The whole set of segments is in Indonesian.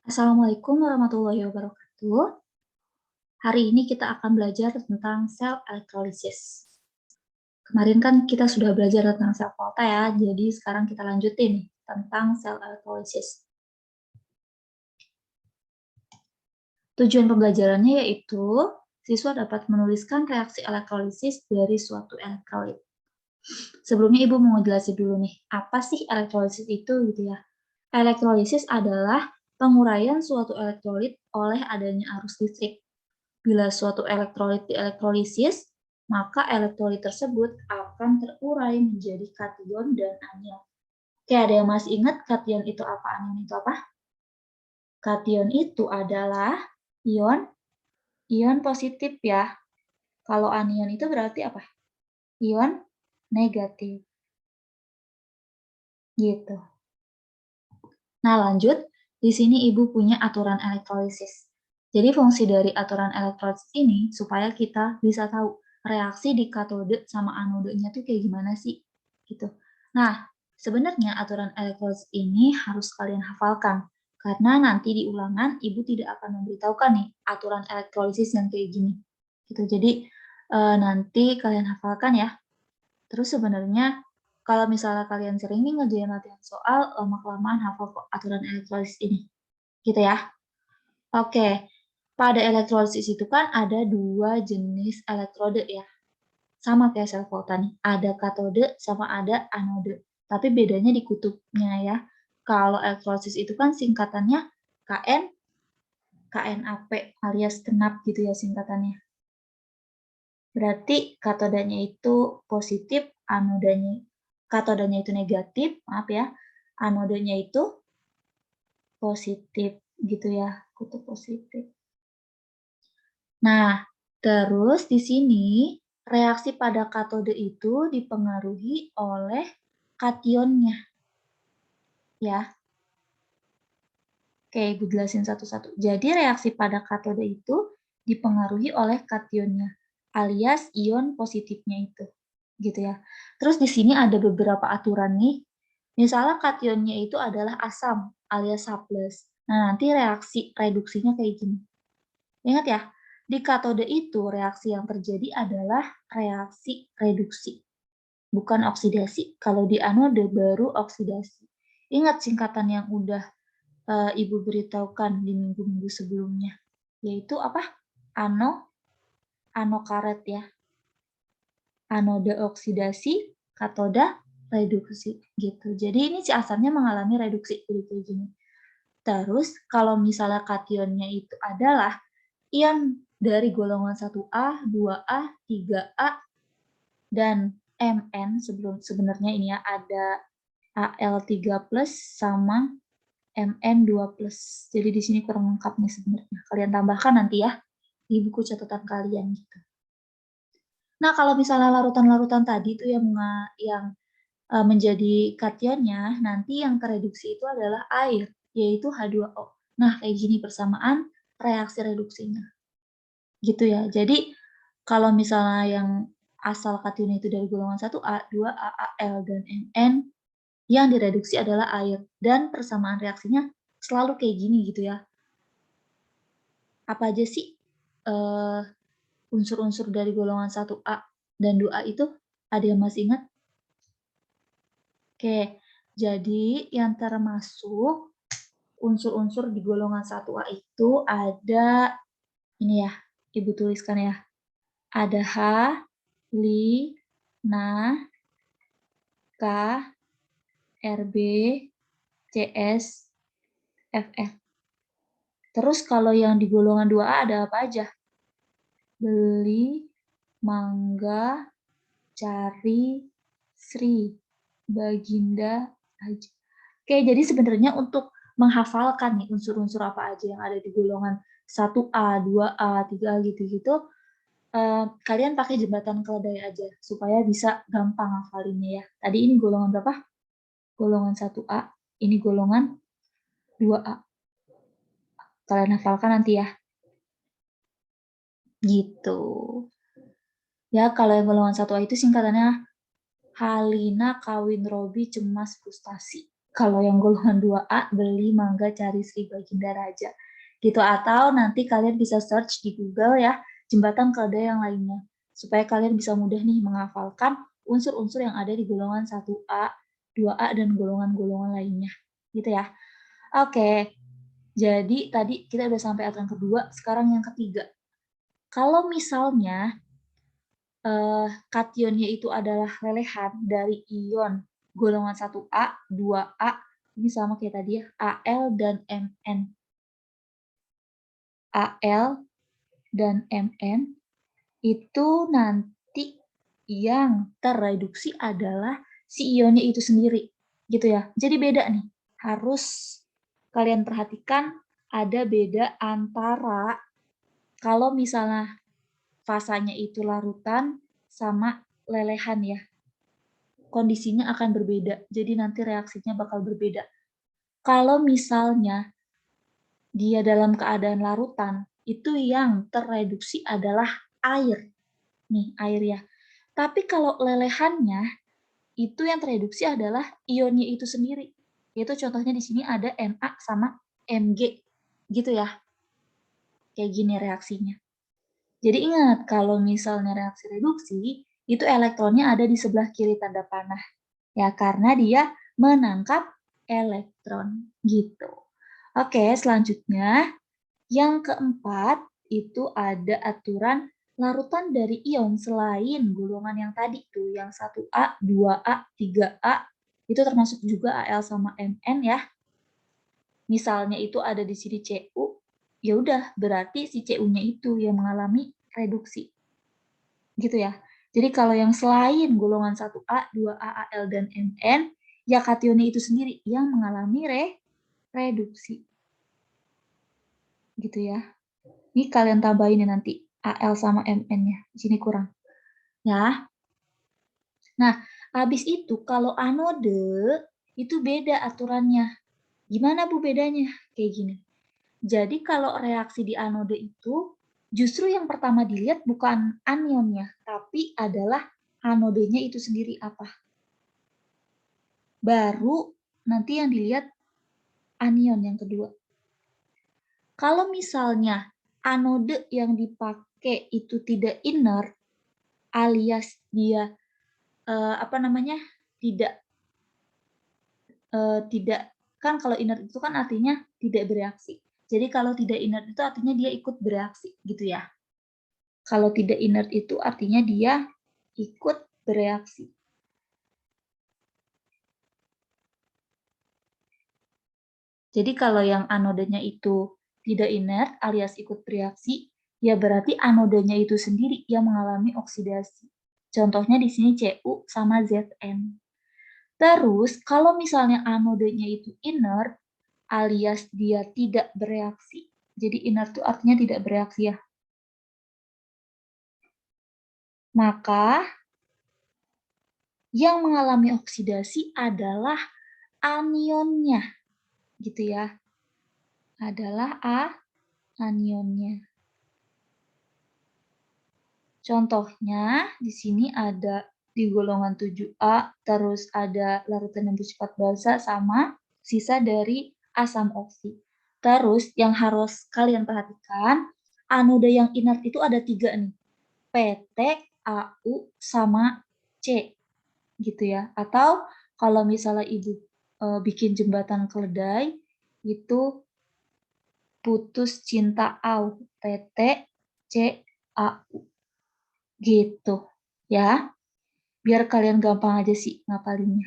Assalamualaikum warahmatullahi wabarakatuh. Hari ini kita akan belajar tentang sel elektrolisis. Kemarin kan kita sudah belajar tentang sel volta ya, jadi sekarang kita lanjutin nih tentang sel elektrolisis. Tujuan pembelajarannya yaitu siswa dapat menuliskan reaksi elektrolisis dari suatu elektrolit. Sebelumnya Ibu mau jelasin dulu nih, apa sih elektrolisis itu gitu ya. Elektrolisis adalah penguraian suatu elektrolit oleh adanya arus listrik. Bila suatu elektrolit dielektrolisis, maka elektrolit tersebut akan terurai menjadi kation dan anion. Oke, ada yang masih ingat kation itu apa, anion itu apa? Kation itu adalah ion positif ya. Kalau anion itu berarti apa? Ion negatif. Gitu. Nah, lanjut. Di sini Ibu punya aturan elektrolisis. Jadi fungsi dari aturan elektrolisis ini supaya kita bisa tahu reaksi di katode sama anodenya tuh kayak gimana sih, gitu. Nah, sebenarnya aturan elektrolisis ini harus kalian hafalkan, karena nanti di ulangan Ibu tidak akan memberitahukan nih aturan elektrolisis yang kayak gini, gitu. Jadi nanti kalian hafalkan ya. Terus sebenarnya kalau misalnya kalian sering nih ngerjain latihan soal, lama-kelamaan hafal kok aturan elektrolisis ini, gitu ya. Oke, pada elektrolisis itu kan ada 2 jenis elektrode ya, sama kayak sel volta nih, ada katode sama ada anode, tapi bedanya di kutubnya ya. Kalau elektrolisis itu kan singkatannya KNAP alias kenap gitu ya singkatannya. Berarti katodanya itu positif, katodanya itu negatif, maaf ya, anodenya itu positif gitu ya, kutub positif. Nah, terus di sini reaksi pada katode itu dipengaruhi oleh kationnya ya. Oke, Ibu jelasin satu-satu. Jadi reaksi pada katode itu dipengaruhi oleh kationnya alias ion positifnya itu. Gitu ya. Terus di sini ada beberapa aturan nih. Misalnya kationnya itu adalah asam alias H+. Nah, nanti reaksi reduksinya kayak gini. Ingat ya, di katode itu reaksi yang terjadi adalah reaksi reduksi, bukan oksidasi. Kalau di anode baru oksidasi. Ingat singkatan yang udah Ibu beritahukan di minggu-minggu sebelumnya, yaitu apa? Anokaret ya. Anode oksidasi, katoda reduksi gitu. Jadi ini si asamnya mengalami reduksi jadi kayak gini. Terus kalau misalnya kationnya itu adalah ion dari golongan 1A, 2A, 3A dan Mn sebenarnya ini ya ada Al3+ sama Mn2+. Jadi di sini kurang lengkap nih sebenarnya. Kalian tambahkan nanti ya di buku catatan kalian gitu. Nah, kalau misalnya larutan-larutan tadi itu yang menjadi kationnya, nanti yang tereduksi itu adalah air, yaitu H2O. Nah, kayak gini persamaan reaksi reduksinya. Gitu ya. Jadi, kalau misalnya yang asal kationnya itu dari golongan 1A, 2A, Al, dan Mn, yang direduksi adalah air. Dan persamaan reaksinya selalu kayak gini gitu ya. Apa aja sih unsur-unsur dari golongan 1A dan 2A itu? Ada yang masih ingat? Oke, jadi yang termasuk unsur-unsur di golongan 1A itu ada, ini ya, Ibu tuliskan ya. Ada H, Li, Na, K, Rb, Cs, Fr. Terus kalau yang di golongan 2A ada apa aja? Beli, Mangga, Cari, Sri, Baginda, Aja. Oke, jadi sebenarnya untuk menghafalkan nih unsur-unsur apa aja yang ada di golongan 1A, 2A, 3A gitu-gitu, kalian pakai jembatan keledai aja supaya bisa gampang hafalinnya ya. Tadi ini golongan berapa? Golongan 1A, ini golongan 2A. Kalian hafalkan nanti ya. Gitu. Ya, kalau yang golongan 1A itu singkatannya Halina kawin Robi cemas frustasi. Kalau yang golongan 2A, beli mangga cari Sri Baginda Raja. Gitu, atau nanti kalian bisa search di Google ya, jembatan keledai yang lainnya. Supaya kalian bisa mudah nih menghafalkan unsur-unsur yang ada di golongan 1A, 2A, dan golongan-golongan lainnya. Gitu ya. Oke, jadi tadi kita udah sampai aturan kedua, sekarang yang ketiga. Kalau misalnya kationnya itu adalah lelehan dari ion golongan 1A, 2A, ini sama kayak tadi ya, Al dan Mn. Al dan Mn itu nanti yang terreduksi adalah si ionnya itu sendiri, gitu ya. Jadi beda nih, harus kalian perhatikan ada beda antara kalau misalnya fasanya itu larutan sama lelehan ya. Kondisinya akan berbeda, jadi nanti reaksinya bakal berbeda. Kalau misalnya dia dalam keadaan larutan, itu yang terreduksi adalah air. Nih, air ya. Tapi kalau lelehannya, itu yang terreduksi adalah ionnya itu sendiri. Yaitu contohnya di sini ada Na sama Mg. Gitu ya. Kayak gini reaksinya. Jadi ingat, kalau misalnya reaksi reduksi, itu elektronnya ada di sebelah kiri tanda panah. Ya, karena dia menangkap elektron. Gitu. Oke, selanjutnya yang keempat itu ada aturan larutan dari ion selain golongan yang tadi tuh, yang 1A, 2A, 3A, itu termasuk juga Al sama Mn ya. Misalnya itu ada di sini Cu, ya udah berarti si Cu-nya itu yang mengalami reduksi. Gitu ya. Jadi kalau yang selain golongan 1A, 2A, Al, dan Mn, ya kationnya itu sendiri yang mengalami reduksi. Gitu ya. Ini kalian tambahin ya nanti Al sama Mn-nya. Di sini kurang. Ya. Nah, habis itu kalau anode itu beda aturannya. Gimana Bu bedanya? Kayak gini. Jadi kalau reaksi di anode itu justru yang pertama dilihat bukan anionnya, tapi adalah anodenya itu sendiri apa. Baru nanti yang dilihat anion yang kedua. Kalau misalnya anode yang dipakai itu tidak inert, alias dia tidak tidak kan kalau inert itu kan artinya tidak bereaksi. Jadi kalau tidak inert itu artinya dia ikut bereaksi gitu ya. Kalau tidak inert itu artinya dia ikut bereaksi. Jadi kalau yang anodenya itu tidak inert alias ikut bereaksi, ya berarti anodenya itu sendiri yang mengalami oksidasi. Contohnya di sini Cu sama Zn. Terus kalau misalnya anodenya itu inert alias dia tidak bereaksi. Jadi inert itu artinya tidak bereaksi ya. Maka yang mengalami oksidasi adalah anionnya. Gitu ya. Adalah anionnya. Contohnya di sini ada di golongan 7A, terus ada larutan yang bersifat basa sama sisa dari asam oksi. Terus yang harus kalian perhatikan, anoda yang inert itu ada 3 nih. PT, AU, sama C. Gitu ya. Atau kalau misalnya Ibu bikin jembatan keledai, itu putus cinta au, TT, C, AU. Gitu ya. Biar kalian gampang aja sih ngapalinnya.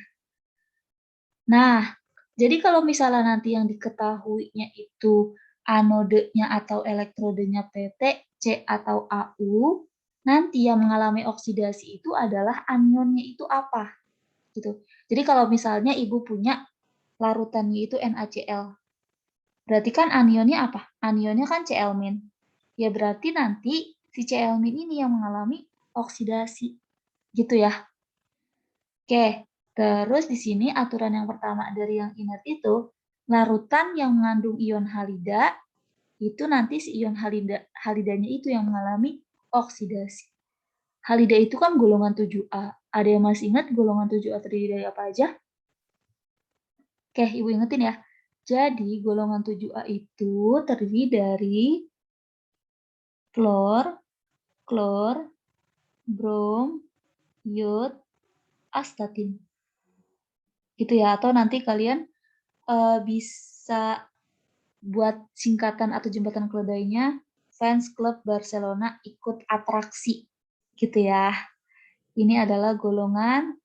Nah, jadi kalau misalnya nanti yang diketahuinya itu anodenya atau elektrodenya PT, C atau AU, nanti yang mengalami oksidasi itu adalah anionnya itu apa? Gitu. Jadi kalau misalnya Ibu punya larutannya itu NaCl, berarti kan anionnya apa? Anionnya kan Cl-. Ya berarti nanti si Cl- ini yang mengalami oksidasi. Gitu ya. Oke, terus di sini aturan yang pertama dari yang inert itu, larutan yang mengandung ion halida, itu nanti si ion halidanya itu yang mengalami oksidasi. Halida itu kan golongan 7A. Ada yang masih ingat golongan 7A terdiri dari apa aja? Oke, Ibu ingetin ya. Jadi golongan 7A itu terdiri dari fluor, klor, brom, iod, astatin. Gitu ya. Atau nanti kalian bisa buat singkatan atau jembatan keledainya Fans Club Barcelona ikut atraksi. Gitu ya. Ini adalah golongan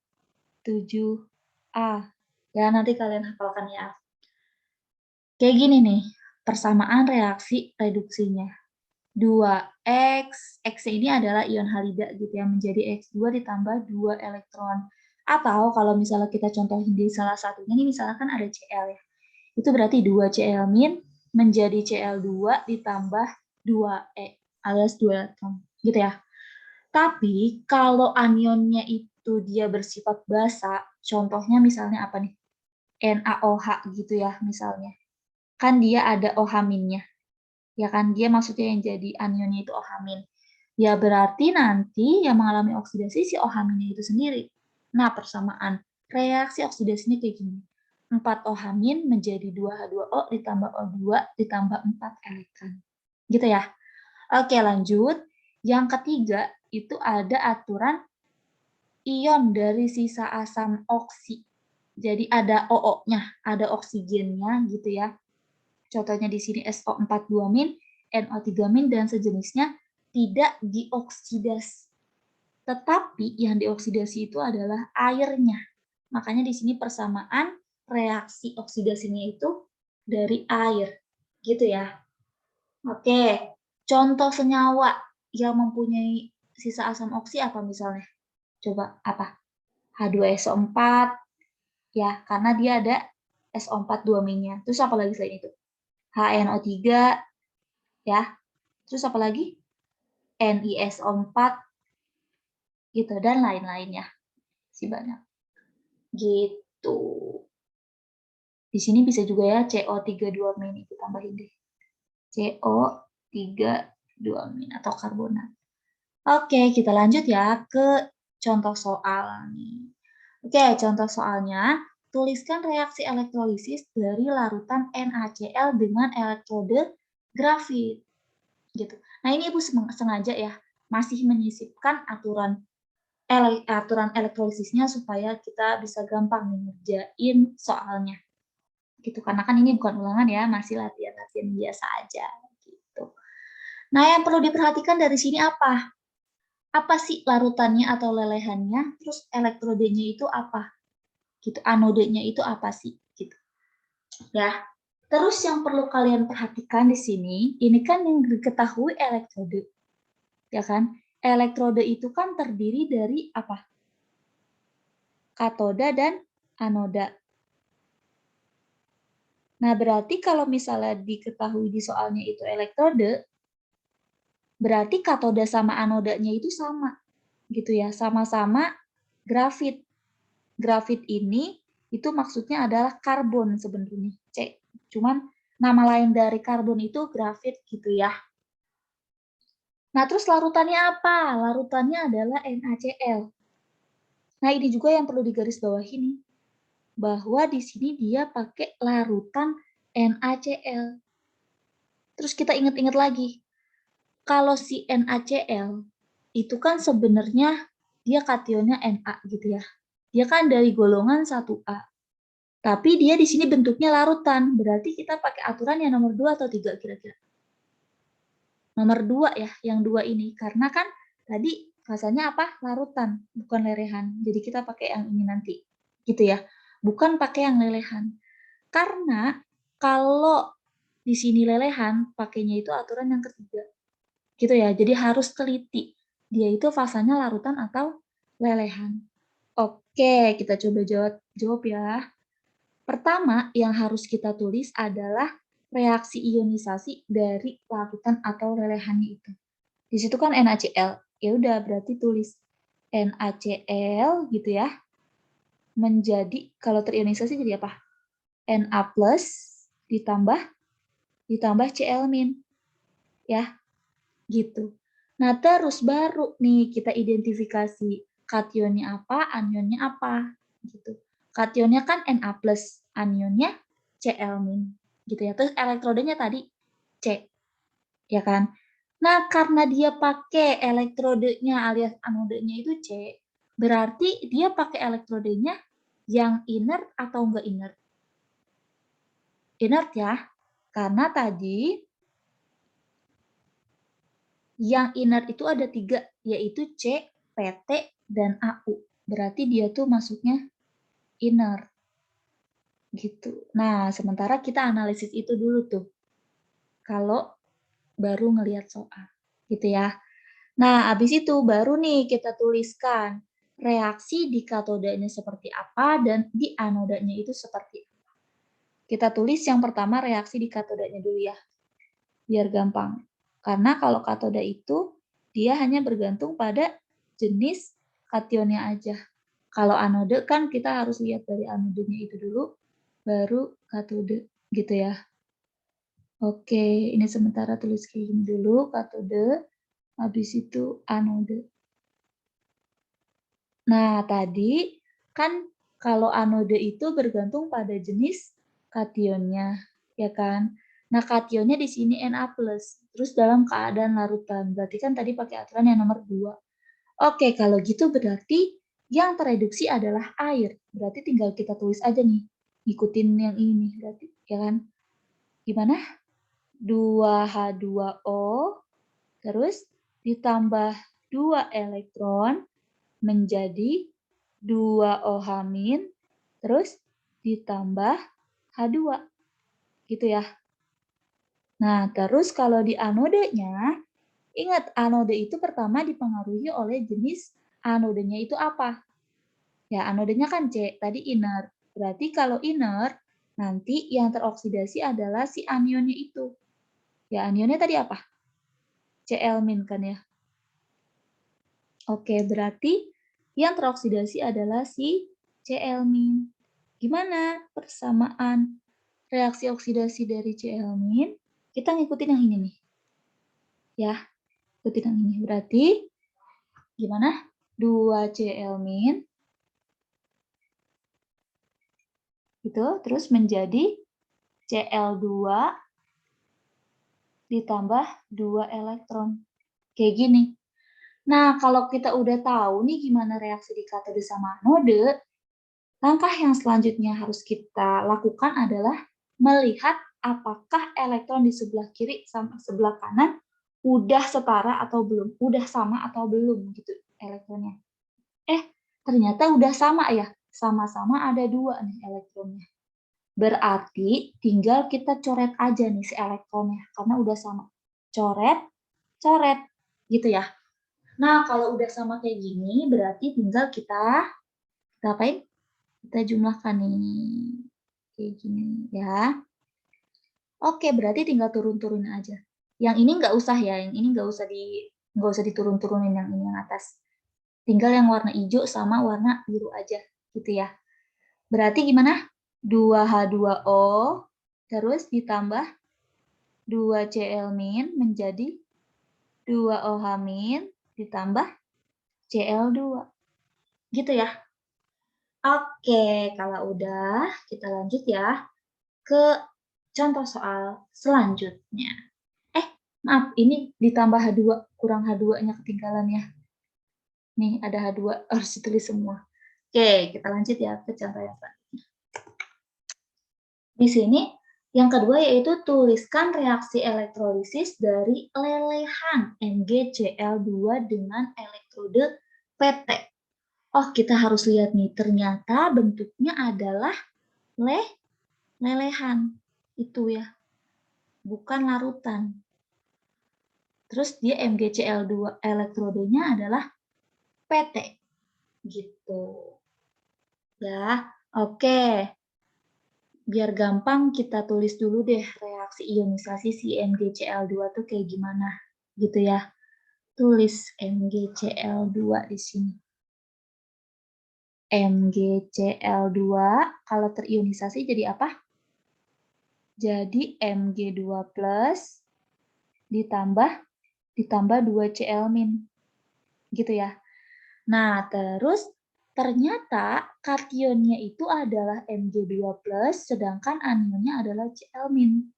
7A. Ya, nanti kalian hafalkan ya. Kayak gini nih, persamaan reaksi reduksinya. 2X, X ini adalah ion halida gitu ya, menjadi X2 ditambah 2 elektron. Atau kalau misalnya kita contohin di salah satunya nih, misalkan ada Cl ya. Itu berarti 2Cl- menjadi Cl2 ditambah 2E alias 2 elektron. Gitu ya. Tapi kalau anionnya itu dia bersifat basa, contohnya misalnya apa nih? NaOH gitu ya misalnya. Kan dia ada OH-nya. Ya kan, dia maksudnya yang jadi anionnya itu OH-. Ya berarti nanti yang mengalami oksidasi si OH- itu sendiri. Nah, persamaan reaksi oksidasinya kayak gini. 4 OH- menjadi 2H2O ditambah O2 ditambah 4 elektron. Gitu ya. Oke, lanjut. Yang ketiga, itu ada aturan ion dari sisa asam oksi. Jadi ada OO-nya, ada oksigennya gitu ya. Contohnya di sini SO42-, NO3- dan sejenisnya tidak dioksidasi. Tetapi yang dioksidasi itu adalah airnya. Makanya di sini persamaan reaksi oksidasinya itu dari air. Gitu ya. Oke, contoh senyawa yang mempunyai sisa asam oksi apa misalnya? Coba apa? H2SO4, ya, karena dia ada SO4 2-nya. Terus apa lagi selain itu? HNO3, ya. Terus apa lagi? NiSO4, gitu, dan lain-lainnya. Sih banyak. Gitu. Di sini bisa juga ya CO32- itu tambahin deh. CO32- atau karbonat. Oke, kita lanjut ya ke contoh soal nih. Oke, contoh soalnya, tuliskan reaksi elektrolisis dari larutan NaCl dengan elektrode grafit. Gitu. Nah, ini Ibu sengaja ya, masih menyisipkan aturan elektrolisisnya supaya kita bisa gampang ngerjain soalnya. Gitu. Karena kan ini bukan ulangan ya, masih latihan-latihan biasa aja gitu. Nah, yang perlu diperhatikan dari sini apa? Apa sih larutannya atau lelehannya? Terus elektrodenya itu apa? Gitu. Anodenya itu apa sih? Gitu. Ya. Terus yang perlu kalian perhatikan di sini, ini kan yang diketahui elektrode. Ya kan? Elektrode itu kan terdiri dari apa? Katoda dan anoda. Nah, berarti kalau misalnya diketahui di soalnya itu elektrode, berarti katoda sama anodanya itu sama. Gitu ya, sama-sama grafit. Grafit ini itu maksudnya adalah karbon sebenarnya. Cuman nama lain dari karbon itu grafit gitu ya. Nah, terus larutannya apa? Larutannya adalah NaCl. Nah, ini juga yang perlu digarisbawahi nih. Bahwa di sini dia pakai larutan NaCl. Terus kita ingat-ingat lagi. Kalau si NaCl itu kan sebenarnya dia kationnya Na gitu ya. Dia kan dari golongan 1A. Tapi dia di sini bentuknya larutan. Berarti kita pakai aturan yang nomor 2 atau 3 kira-kira? Nomor 2 ya, yang 2 ini. Karena kan tadi rasanya apa? Larutan, bukan lelehan. Jadi kita pakai yang ini nanti. Gitu ya. Bukan pakai yang lelehan. Karena kalau di sini lelehan, pakainya itu aturan yang ketiga. Gitu ya. Jadi harus teliti. Dia itu fasanya larutan atau lelehan. Oke, kita coba jawab ya. Pertama yang harus kita tulis adalah reaksi ionisasi dari larutan atau lelehannya itu. Di situ kan NaCl. Ya udah berarti tulis NaCl gitu ya. Menjadi kalau terionisasi jadi apa? Na+ ditambah Cl-. Ya, gitu. Nah, terus baru nih kita identifikasi kationnya apa, anionnya apa gitu. Kationnya kan Na+. anionnya Cl-, gitu ya. Terus elektrodenya tadi C, ya kan? Nah, karena dia pakai elektrodenya alias anodenya itu C, berarti dia pakai elektrodenya yang inert atau enggak inert? Inert ya, karena tadi yang inert itu ada 3, yaitu C, PT, dan AU. Berarti dia tuh masuknya inert. Gitu. Nah, sementara kita analisis itu dulu tuh. Kalau baru ngelihat soal. Gitu ya. Nah, habis itu baru nih kita tuliskan reaksi di katodanya seperti apa dan di anodanya itu seperti apa. Kita tulis yang pertama reaksi di katodanya dulu ya. Biar gampang. Karena kalau katoda itu dia hanya bergantung pada jenis kationnya aja. Kalau anode kan kita harus lihat dari anodenya itu dulu, baru katode gitu ya. Oke, ini sementara tulis kayak gini dulu, katode, habis itu anode. Nah, tadi kan kalau anode itu bergantung pada jenis kationnya, ya kan? Nah, kationnya di sini Na+, terus dalam keadaan larutan. Berarti kan tadi pakai aturan yang nomor 2. Oke, kalau gitu berarti yang tereduksi adalah air. Berarti tinggal kita tulis aja nih, ngikutin yang ini berarti, ya kan? Gimana? 2H2O, terus ditambah 2 elektron, menjadi 2OH-, terus ditambah H2, gitu ya. Nah, terus kalau di anodenya, ingat anode itu pertama dipengaruhi oleh jenis anodenya itu apa? Ya, anodenya kan C, tadi inert. Berarti kalau inert, nanti yang teroksidasi adalah si anionnya itu. Ya, anionnya tadi apa? Cl- kan ya. Oke, berarti yang teroksidasi adalah si Cl-. Gimana persamaan reaksi oksidasi dari Cl-? Kita ngikutin yang ini nih. Ya, ikutin yang ini. Berarti gimana? 2 Cl- gitu, terus menjadi Cl2 ditambah 2 elektron. Kayak gini. Nah, kalau kita udah tahu nih gimana reaksi di katode sama anode, langkah yang selanjutnya harus kita lakukan adalah melihat apakah elektron di sebelah kiri sama sebelah kanan udah setara atau belum, udah sama atau belum gitu elektronnya. Ternyata udah sama ya, sama-sama ada 2 nih elektronnya. Berarti tinggal kita coret aja nih si elektronnya, karena udah sama. Coret, coret, gitu ya. Nah, kalau udah sama kayak gini, berarti tinggal kita apain? Kita jumlahkan nih. Kayak gini ya. Oke, berarti tinggal turun-turunin aja. Yang ini nggak usah ya, yang ini nggak usah diturun-turunin yang ini yang atas. Tinggal yang warna hijau sama warna biru aja, gitu ya. Berarti gimana? 2H2O, terus ditambah 2Cl- menjadi 2OH- ditambah Cl2. Gitu ya. Oke, kalau udah, kita lanjut ya ke contoh soal selanjutnya. Maaf, ini ditambah H2, kurang H2-nya ketinggalan ya. Nih, ada H2, harus ditulis semua. Oke, kita lanjut ya ke contoh yang selanjutnya. Di sini, yang kedua yaitu tuliskan reaksi elektrolisis dari lelehan MgCl2 dengan elektrode PT. Oh, kita harus lihat nih, ternyata bentuknya adalah lelehan. Itu ya, bukan larutan. Terus dia MgCl2 elektrodenya adalah PT. Gitu. Ya, oke. Biar gampang kita tulis dulu deh reaksi ionisasi si MgCl2 tuh kayak gimana. Gitu ya. Tulis MgCl2 di sini. MgCl2 kalau terionisasi jadi apa? Jadi Mg2+ ditambah 2Cl-. Gitu ya. Nah, terus Ternyata kationnya itu adalah Mg2+, sedangkan anionnya adalah Cl-.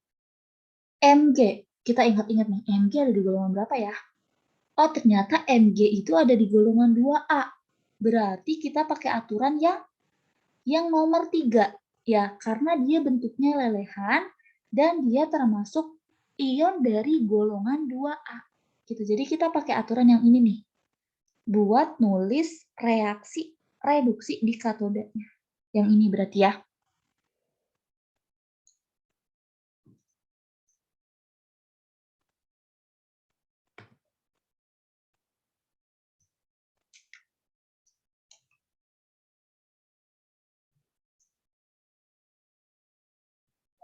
Mg, kita ingat-ingat nih, Mg ada di golongan berapa ya? Oh, ternyata Mg itu ada di golongan 2A. Berarti kita pakai aturan yang nomor 3. Ya, karena dia bentuknya lelehan dan dia termasuk ion dari golongan 2A. Gitu. Jadi kita pakai aturan yang ini nih. Buat nulis reaksi reduksi di katodanya. Yang ini berarti ya.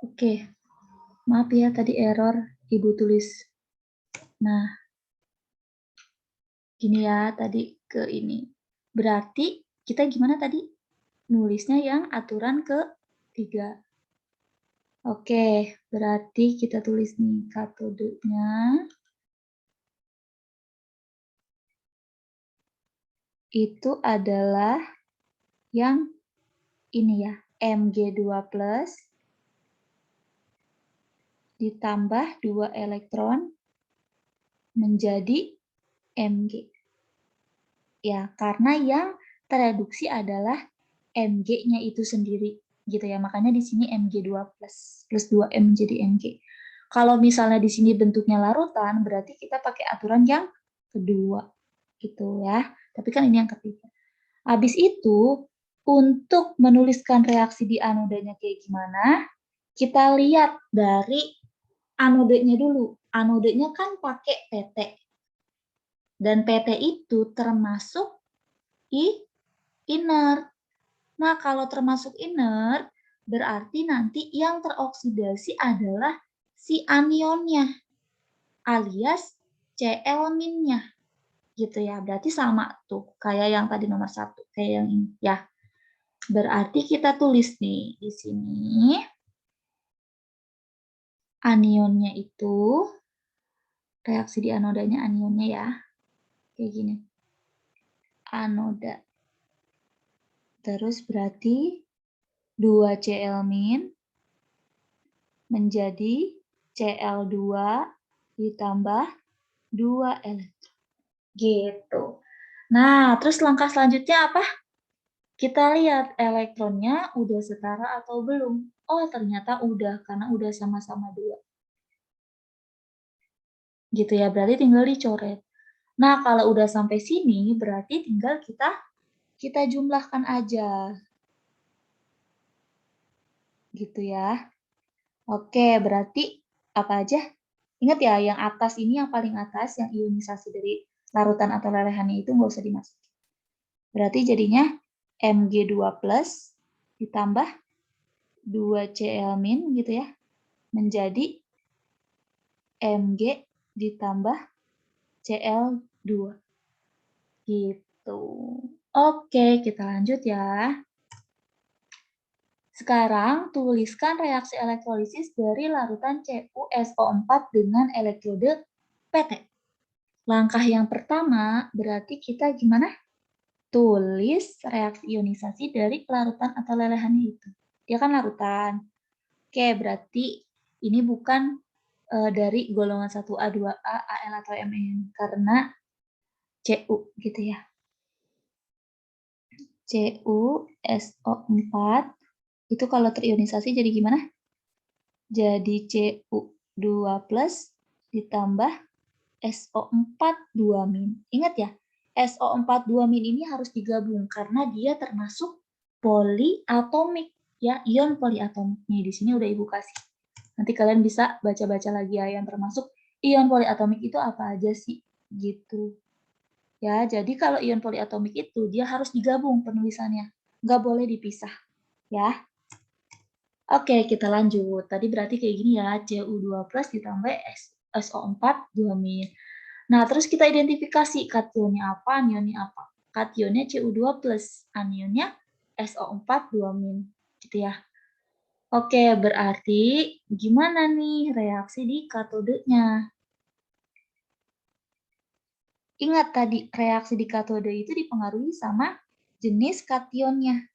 Oke, maaf ya tadi error, Ibu tulis. Nah, gini ya tadi ke ini. Berarti kita gimana tadi? Nulisnya yang aturan ke-3. Oke, berarti kita tulis nih katodenya. Itu adalah yang ini ya, Mg2+ ditambah 2 elektron menjadi Mg. Ya, karena yang tereduksi adalah Mg-nya itu sendiri gitu ya. Makanya di sini Mg2+ plus 2M jadi Mg. Kalau misalnya di sini bentuknya larutan, berarti kita pakai aturan yang kedua gitu ya. Tapi kan ini yang ketiga. Habis itu, untuk menuliskan reaksi di anodanya kayak gimana, kita lihat dari anodenya dulu. Anodenya kan pakai PT. Dan PT itu termasuk inert. Nah, kalau termasuk inert, berarti nanti yang teroksidasi adalah si anionnya, alias Cl-nya. Gitu ya, berarti sama tuh, kayak yang tadi nomor 1, kayak yang ini ya. Berarti kita tulis nih di sini, anionnya itu, reaksi di anodanya anionnya ya, kayak gini. Anoda. Terus berarti 2 Cl- menjadi Cl2 ditambah 2 elektron. Gitu. Nah, terus langkah selanjutnya apa? Kita lihat elektronnya udah setara atau belum. Oh, ternyata udah, karena udah sama-sama 2. Gitu ya, berarti tinggal dicoret. Nah, kalau udah sampai sini, berarti tinggal kita jumlahkan aja. Gitu ya. Oke, berarti apa aja? Ingat ya, yang atas ini, yang paling atas, yang ionisasi dari larutan atau lelehannya itu nggak usah dimasukin. Berarti jadinya Mg2+ ditambah 2 Cl- gitu ya, menjadi Mg ditambah Cl2. Gitu. Oke, kita lanjut ya. Sekarang, tuliskan reaksi elektrolisis dari larutan CuSO4 dengan elektrode PT. Langkah yang pertama, berarti kita gimana? Tulis reaksi ionisasi dari larutan atau lelehannya itu. Dia kan larutan. Oke, berarti ini bukan dari golongan 1A, 2A, Al atau Mn, karena Cu gitu ya. CuSO4 itu kalau terionisasi jadi gimana? Jadi Cu2+ ditambah SO4 2-. Ingat ya, SO4 2- ini harus digabung karena dia termasuk poliatomik ya, ion poliatomik. Nih di sini udah Ibu kasih. Nanti kalian bisa baca-baca lagi ya yang termasuk ion poliatomik itu apa aja sih gitu. Ya, jadi kalau ion poliatomik itu dia harus digabung penulisannya. Nggak boleh dipisah ya. Oke, kita lanjut. Tadi berarti kayak gini ya, Cu2+ ditambah SO4 2-. Nah, terus kita identifikasi kationnya apa, anionnya apa. Kationnya Cu2+, anionnya SO4 2-. Gitu ya. Oke, berarti gimana nih reaksi di katodenya? Ingat tadi, reaksi di katode itu dipengaruhi sama jenis kationnya,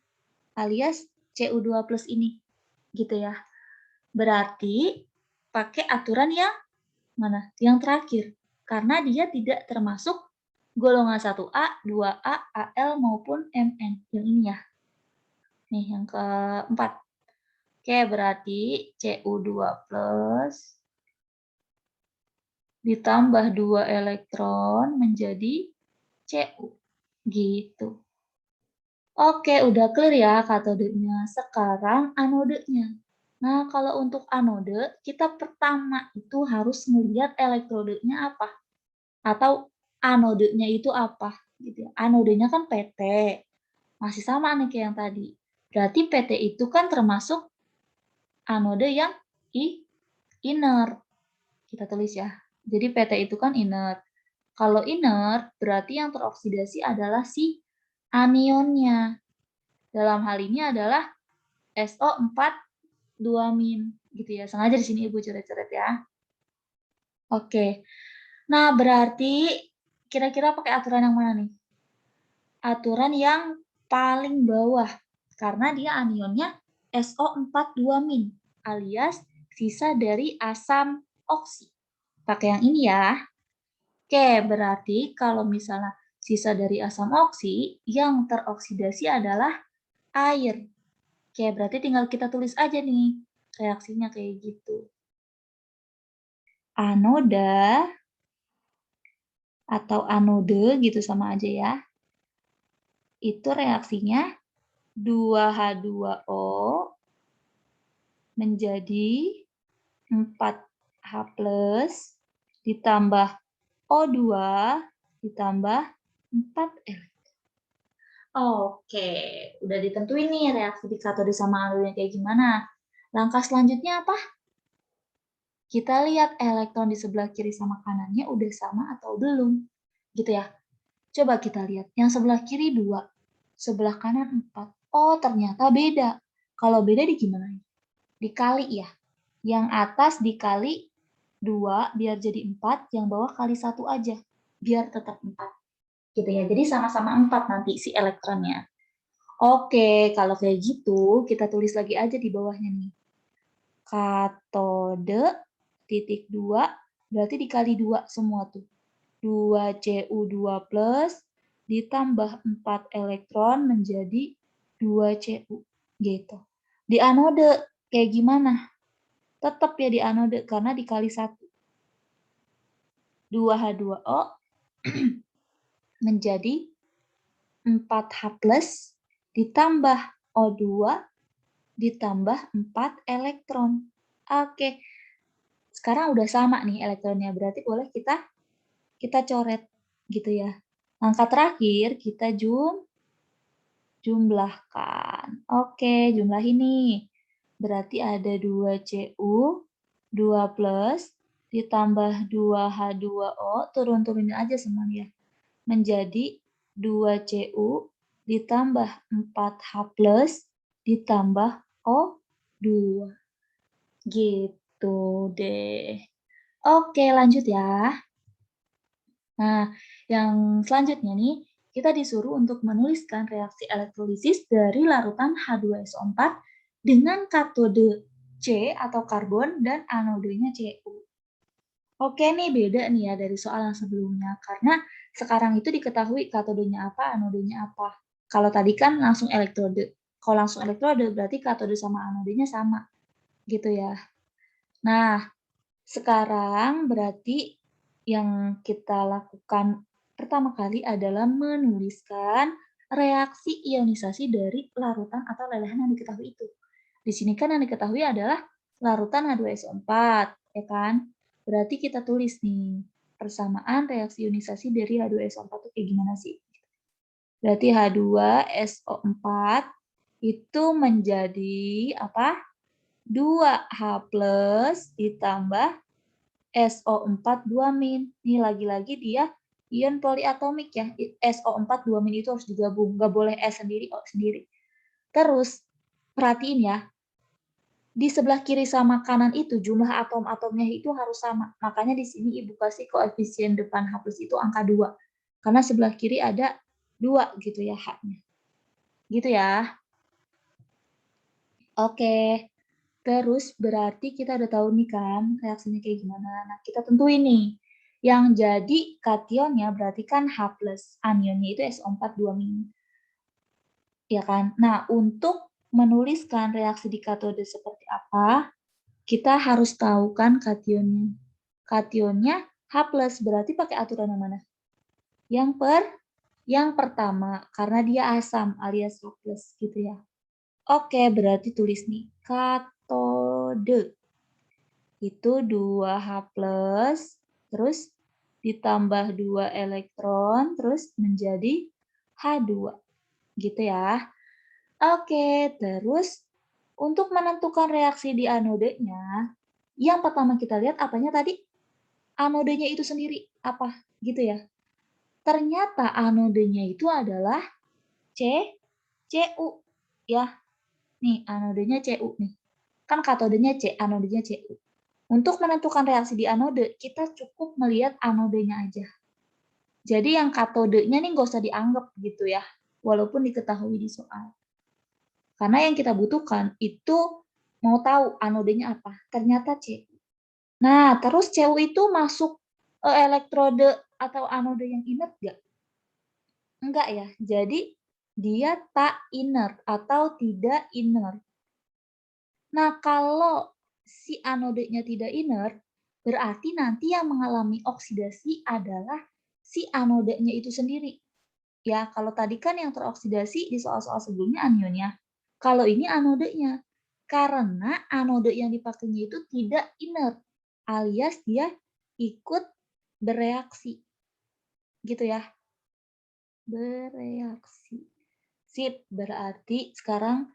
alias Cu2+ ini, gitu ya. Berarti pakai aturan yang mana? Yang terakhir, karena dia tidak termasuk golongan 1A, 2A, Al maupun Mn. Yang ini ya. Nih, yang keempat. Oke, berarti Cu2+ ditambah 2 elektron menjadi Cu. Gitu. Oke, udah clear ya katodenya. Sekarang anodenya. Nah, kalau untuk anode, kita pertama itu harus melihat elektrodenya apa. Atau anodenya itu apa. Gitu ya. Anodenya kan PT. Masih sama nih kayak yang tadi. Berarti PT itu kan termasuk anode yang inert. Kita tulis ya. Jadi PT itu kan inert. Kalau inert, berarti yang teroksidasi adalah si anionnya. Dalam hal ini adalah SO4 2-. Gitu ya. Sengaja di sini Ibu coret-coret ya. Oke. Nah, berarti kira-kira pakai aturan yang mana nih? Aturan yang paling bawah. Karena dia anionnya SO4 2-, alias sisa dari asam oksi. Pakai yang ini ya. Oke, berarti kalau misalnya sisa dari asam oksi, yang teroksidasi adalah air. Oke, berarti tinggal kita tulis aja nih, reaksinya kayak gitu. Anoda atau anode gitu sama aja ya. Itu reaksinya 2H2O menjadi 4H+ ditambah O2 ditambah 4L. Oke, udah ditentuin nih reaksi di katode sama anodenya kayak gimana. Langkah selanjutnya apa? Kita lihat elektron di sebelah kiri sama kanannya udah sama atau belum. Gitu ya. Coba kita lihat. Yang sebelah kiri 2, sebelah kanan 4. Oh, ternyata beda. Kalau beda di gimana? Dikali ya. Yang atas dikali 2 biar jadi 4, yang bawah kali 1 aja. Biar tetap 4. Gitu ya. Jadi sama-sama 4 nanti si elektronnya. Oke, kalau kayak gitu, kita tulis lagi aja di bawahnya nih. Katode titik 2, berarti dikali 2 semua tuh. 2Cu2+ ditambah 4 elektron menjadi 2Cu. Gitu. Di anode kayak gimana? Tetap ya di anode karena dikali 1. 2H2O menjadi 4H+ ditambah O2 ditambah 4 elektron. Oke. Sekarang udah sama nih elektronnya, berarti boleh kita coret gitu ya. Langkah terakhir kita jumlahkan. Oke, jumlah ini. Berarti ada 2Cu, 2+ ditambah 2H2O, turun-turunin aja semuanya. Menjadi 2Cu ditambah 4H+ ditambah O2. Gitu deh. Oke, lanjut ya. Nah, yang selanjutnya nih, kita disuruh untuk menuliskan reaksi elektrolisis dari larutan H2SO4 dengan katode C atau karbon dan anodenya Cu. Oke nih, beda nih ya dari soal yang sebelumnya, karena sekarang itu diketahui katodenya apa, anodenya apa. Kalau tadi kan langsung elektrode. Kalau langsung elektrode berarti katode sama anodenya sama, gitu ya. Nah, sekarang berarti yang kita lakukan pertama kali adalah menuliskan reaksi ionisasi dari larutan atau lelehan yang diketahui itu. Di sini kan yang diketahui adalah larutan H2SO4, ya kan? Berarti kita tulis nih, persamaan reaksi ionisasi dari H2SO4 itu kayak gimana sih? Berarti H2SO4 itu menjadi apa? 2H+ ditambah SO4 2-. Nih lagi-lagi dia ion poliatomik ya. SO4 2- itu harus digabung, nggak boleh S sendiri, O sendiri. Terus perhatiin ya, di sebelah kiri sama kanan itu jumlah atom-atomnya itu harus sama. Makanya di sini Ibu kasih koefisien depan H+ itu angka 2. Karena sebelah kiri ada 2 gitu ya H-nya. Gitu ya. Oke. Terus berarti kita udah tahu nih kan reaksinya kayak gimana. Nah, kita tentuin nih. Yang jadi kationnya berarti kan H+, anionnya itu SO4 2-. Ya kan? Nah, untuk menuliskan reaksi di katode seperti apa, kita harus tahu kan kationnya. Kationnya H+, berarti pakai aturan yang mana? Yang pertama, karena dia asam alias H+, gitu ya. Oke, berarti tulis nih, katode itu 2H+, terus ditambah 2 elektron, terus menjadi H2, gitu ya. Oke, terus untuk menentukan reaksi di anodenya, yang pertama kita lihat apanya tadi? Anodenya itu sendiri, apa? Gitu ya. Ternyata anodenya itu adalah Cu, ya. Nih, anodenya Cu nih. Kan katodenya C, anodenya Cu. Untuk menentukan reaksi di anode, kita cukup melihat anodenya aja. Jadi yang katodenya nih nggak usah dianggap gitu ya, walaupun diketahui di soal. Karena yang kita butuhkan itu mau tahu anodenya apa, ternyata Cu. Nah, terus Cu itu masuk elektrode atau anode yang inert nggak? Enggak ya, jadi dia tak inert atau tidak inert. Nah, kalau si anodenya tidak inert, berarti nanti yang mengalami oksidasi adalah si anodenya itu sendiri. Ya, kalau tadi kan yang teroksidasi di soal-soal sebelumnya anionnya. Kalau ini anodenya. Karena anode yang dipakainya itu tidak inert, alias dia ikut bereaksi. Gitu ya. Bereaksi. Sip, berarti sekarang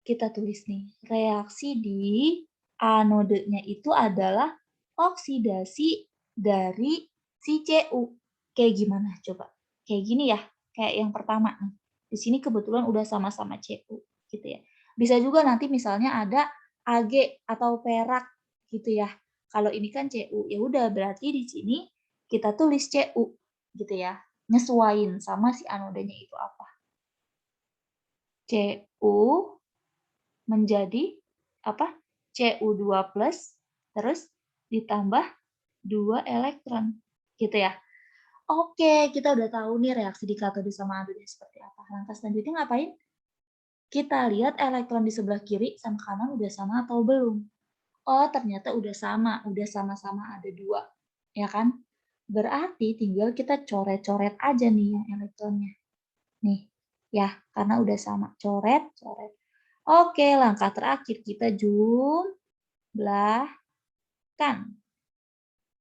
kita tulis nih, reaksi di anodenya itu adalah oksidasi dari si Cu. Kayak gimana coba? Kayak gini ya, kayak yang pertama nih. Di sini kebetulan udah sama-sama Cu gitu ya. Bisa juga nanti misalnya ada Ag atau perak gitu ya. Kalau ini kan Cu, ya udah berarti di sini kita tulis Cu gitu ya. Nyesuaiin sama si anodenya itu apa. Cu menjadi apa? Cu2+, terus ditambah 2 elektron, gitu ya. Oke, kita udah tahu nih reaksi di katode sama anode seperti apa. Langkah selanjutnya ngapain? Kita lihat elektron di sebelah kiri sama kanan udah sama atau belum. Oh, ternyata udah sama-sama ada 2, ya kan? Berarti tinggal kita coret-coret aja nih yang elektronnya. Nih, ya, karena udah sama. Coret, coret. Oke, langkah terakhir kita jumlahkan.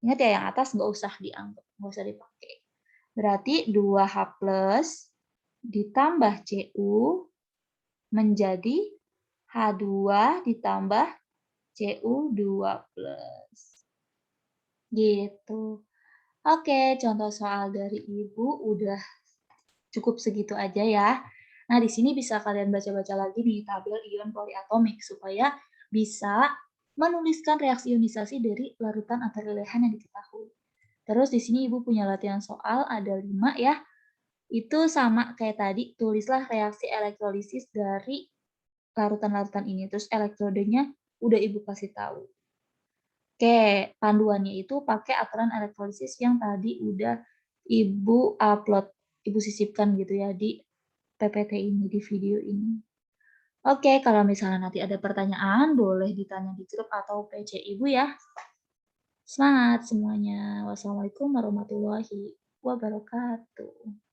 Ingat ya, yang atas nggak usah dianggap, nggak usah dipakai. Berarti 2H+ ditambah Cu menjadi H2 ditambah Cu2+. Gitu. Oke, contoh soal dari Ibu udah cukup segitu aja ya. Nah, di sini bisa kalian baca-baca lagi nih tabel ion poliatomik supaya bisa menuliskan reaksi ionisasi dari larutan atau lelehan yang diketahui. Terus di sini Ibu punya latihan soal ada 5 ya. Itu sama kayak tadi, tulislah reaksi elektrolisis dari larutan-larutan ini. Terus elektrodenya udah Ibu kasih tahu. Oke, panduannya itu pakai aturan elektrolisis yang tadi udah Ibu upload, Ibu sisipkan gitu ya di PPT ini, di video ini. Oke, kalau misalnya nanti ada pertanyaan, boleh ditanya di grup atau PC Ibu ya. Semangat semuanya. Wassalamualaikum warahmatullahi wabarakatuh.